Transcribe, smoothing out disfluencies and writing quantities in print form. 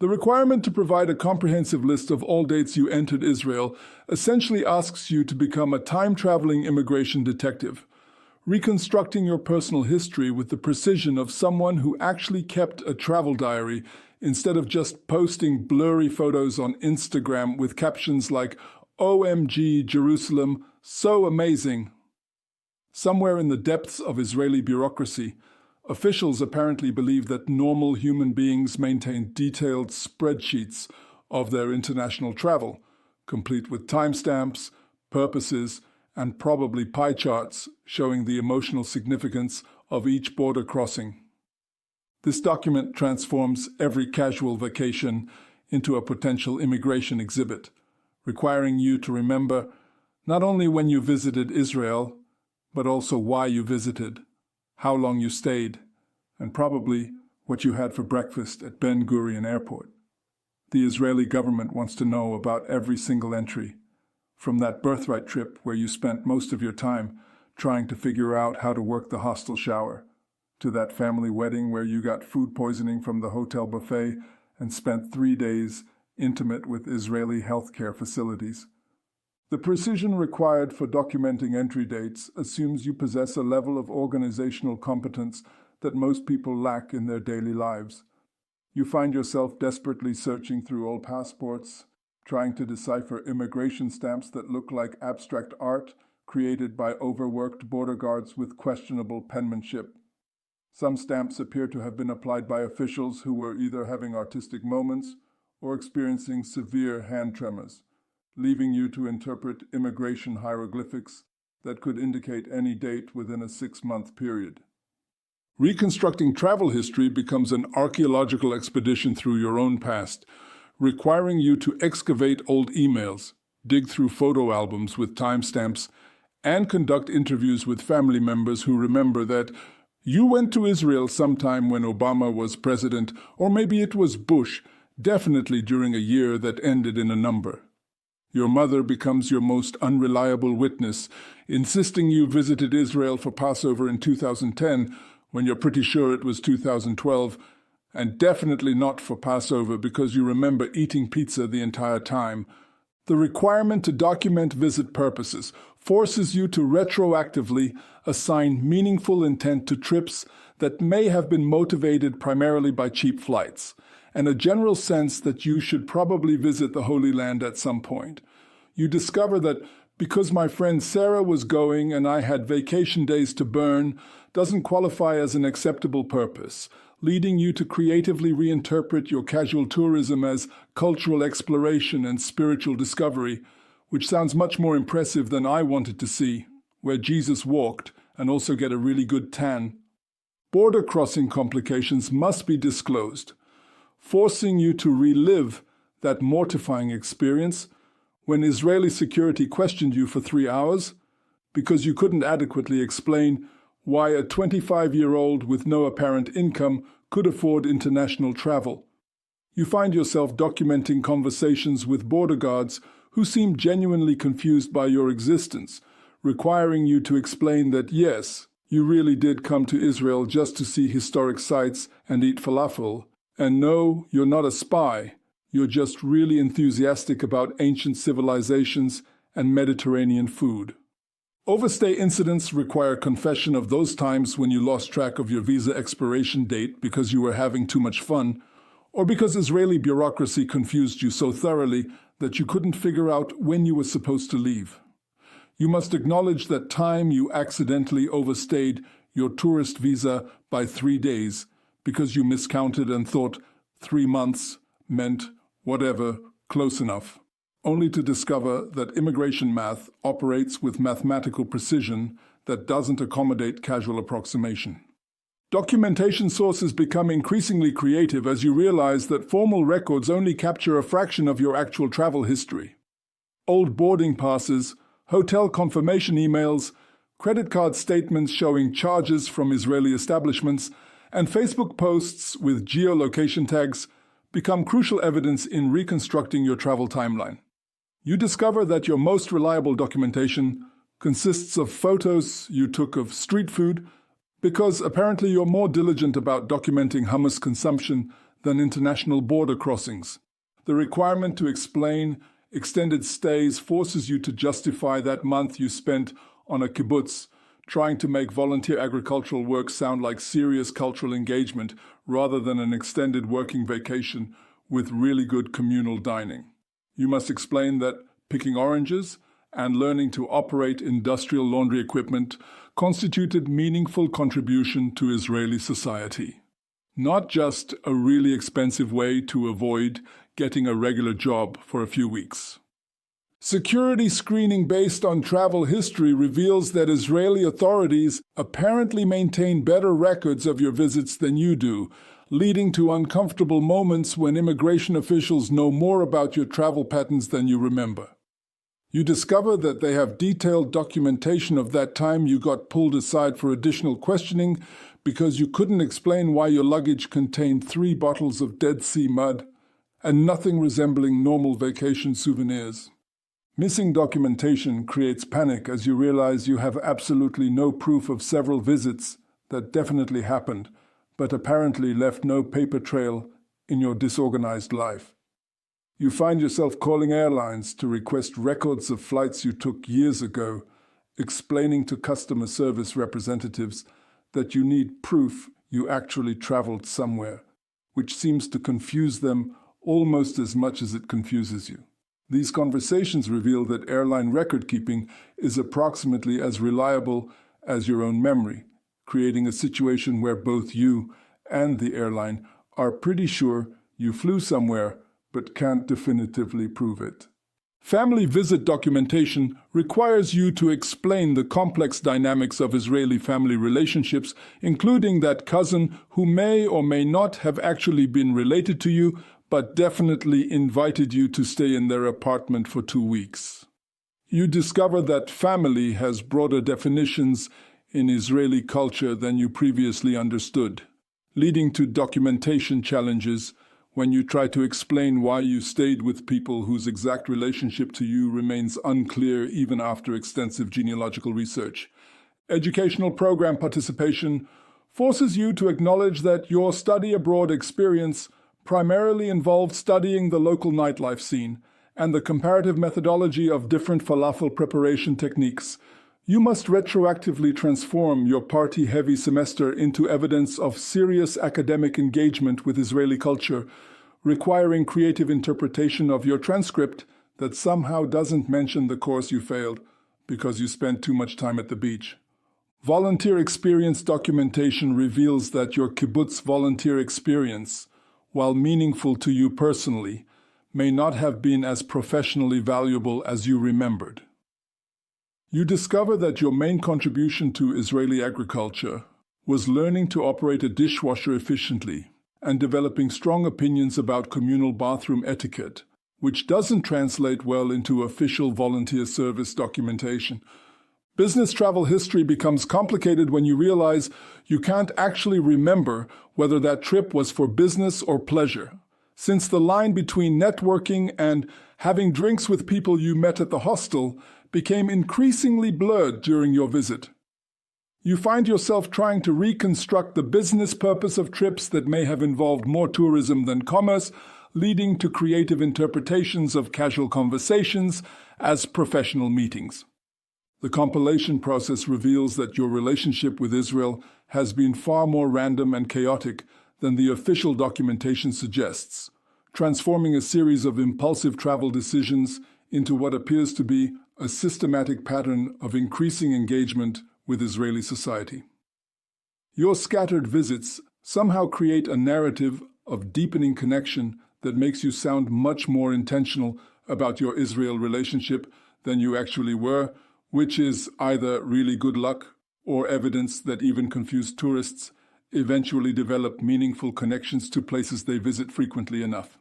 The requirement to provide a comprehensive list of all dates you entered Israel essentially asks you to become a time-traveling immigration detective, reconstructing your personal history with the precision of someone who actually kept a travel diary instead of just posting blurry photos on Instagram with captions like, "OMG Jerusalem, so amazing." Somewhere in the depths of Israeli bureaucracy, officials apparently believe that normal human beings maintain detailed spreadsheets of their international travel, complete with timestamps, purposes, and probably pie charts showing the emotional significance of each border crossing. This document transforms every casual vacation into a potential immigration exhibit, requiring you to remember not only when you visited Israel, but also why you visited, how long you stayed, and probably what you had for breakfast at Ben Gurion Airport. The Israeli government wants to know about every single entry, from that birthright trip where you spent most of your time trying to figure out how to work the hostel shower, to that family wedding where you got food poisoning from the hotel buffet and spent 3 days intimate with Israeli healthcare facilities. The precision required for documenting entry dates assumes you possess a level of organizational competence that most people lack in their daily lives. You find yourself desperately searching through old passports, trying to decipher immigration stamps that look like abstract art created by overworked border guards with questionable penmanship. Some stamps appear to have been applied by officials who were either having artistic moments or experiencing severe hand tremors, leaving you to interpret immigration hieroglyphics that could indicate any date within a 6-month period. Reconstructing travel history becomes an archaeological expedition through your own past, requiring you to excavate old emails, dig through photo albums with timestamps, and conduct interviews with family members who remember that you went to Israel sometime when Obama was president, or maybe it was Bush, definitely during a year that ended in a number. Your mother becomes your most unreliable witness, insisting you visited Israel for Passover in 2010 when you're pretty sure it was 2012, and definitely not for Passover because you remember eating pizza the entire time. The requirement to document visit purposes forces you to retroactively assign meaningful intent to trips that may have been motivated primarily by cheap flights, and a general sense that you should probably visit the Holy Land at some point. You discover that because my friend Sarah was going and I had vacation days to burn doesn't qualify as an acceptable purpose, leading you to creatively reinterpret your casual tourism as cultural exploration and spiritual discovery, which sounds much more impressive than I wanted to see, where Jesus walked and also get a really good tan. Border crossing complications must be disclosed, forcing you to relive that mortifying experience when Israeli security questioned you for 3 hours because you couldn't adequately explain why a 25-year-old with no apparent income could afford international travel. You find yourself documenting conversations with border guards who seem genuinely confused by your existence, requiring you to explain that yes, you really did come to Israel just to see historic sites and eat falafel, and no, you're not a spy, you're just really enthusiastic about ancient civilizations and Mediterranean food. Overstay incidents require confession of those times when you lost track of your visa expiration date because you were having too much fun, or because Israeli bureaucracy confused you so thoroughly that you couldn't figure out when you were supposed to leave. You must acknowledge that time you accidentally overstayed your tourist visa by 3 days because you miscounted and thought 3 months meant whatever, close enough, only to discover that immigration math operates with mathematical precision that doesn't accommodate casual approximation. Documentation sources become increasingly creative as you realize that formal records only capture a fraction of your actual travel history. Old boarding passes, hotel confirmation emails, credit card statements showing charges from Israeli establishments, and Facebook posts with geolocation tags become crucial evidence in reconstructing your travel timeline. You discover that your most reliable documentation consists of photos you took of street food because apparently you're more diligent about documenting hummus consumption than international border crossings. The requirement to explain extended stays forces you to justify that month you spent on a kibbutz trying to make volunteer agricultural work sound like serious cultural engagement rather than an extended working vacation with really good communal dining. You must explain that picking oranges and learning to operate industrial laundry equipment constituted meaningful contribution to Israeli society. Not just a really expensive way to avoid getting a regular job for a few weeks. Security screening based on travel history reveals that Israeli authorities apparently maintain better records of your visits than you do, leading to uncomfortable moments when immigration officials know more about your travel patterns than you remember. You discover that they have detailed documentation of that time you got pulled aside for additional questioning because you couldn't explain why your luggage contained 3 bottles of Dead Sea mud and nothing resembling normal vacation souvenirs. Missing documentation creates panic as you realize you have absolutely no proof of several visits that definitely happened, but apparently left no paper trail in your disorganized life. You find yourself calling airlines to request records of flights you took years ago, explaining to customer service representatives that you need proof you actually traveled somewhere, which seems to confuse them almost as much as it confuses you. These conversations reveal that airline record-keeping is approximately as reliable as your own memory, creating a situation where both you and the airline are pretty sure you flew somewhere but can't definitively prove it. Family visit documentation requires you to explain the complex dynamics of Israeli family relationships, including that cousin who may or may not have actually been related to you, but definitely invited you to stay in their apartment for 2 weeks. You discover that family has broader definitions in Israeli culture than you previously understood, leading to documentation challenges when you try to explain why you stayed with people whose exact relationship to you remains unclear even after extensive genealogical research. Educational program participation forces you to acknowledge that your study abroad experience primarily involved studying the local nightlife scene and the comparative methodology of different falafel preparation techniques. You must retroactively transform your party-heavy semester into evidence of serious academic engagement with Israeli culture, requiring creative interpretation of your transcript that somehow doesn't mention the course you failed because you spent too much time at the beach. Volunteer experience documentation reveals that your kibbutz volunteer experience, while meaningful to you personally, may not have been as professionally valuable as you remembered. You discover that your main contribution to Israeli agriculture was learning to operate a dishwasher efficiently and developing strong opinions about communal bathroom etiquette, which doesn't translate well into official volunteer service documentation. Business travel history becomes complicated when you realize you can't actually remember whether that trip was for business or pleasure, since the line between networking and having drinks with people you met at the hostel became increasingly blurred during your visit. You find yourself trying to reconstruct the business purpose of trips that may have involved more tourism than commerce, leading to creative interpretations of casual conversations as professional meetings. The compilation process reveals that your relationship with Israel has been far more random and chaotic than the official documentation suggests, transforming a series of impulsive travel decisions into what appears to be a systematic pattern of increasing engagement with Israeli society. Your scattered visits somehow create a narrative of deepening connection that makes you sound much more intentional about your Israel relationship than you actually were, which is either really good luck or evidence that even confused tourists eventually develop meaningful connections to places they visit frequently enough.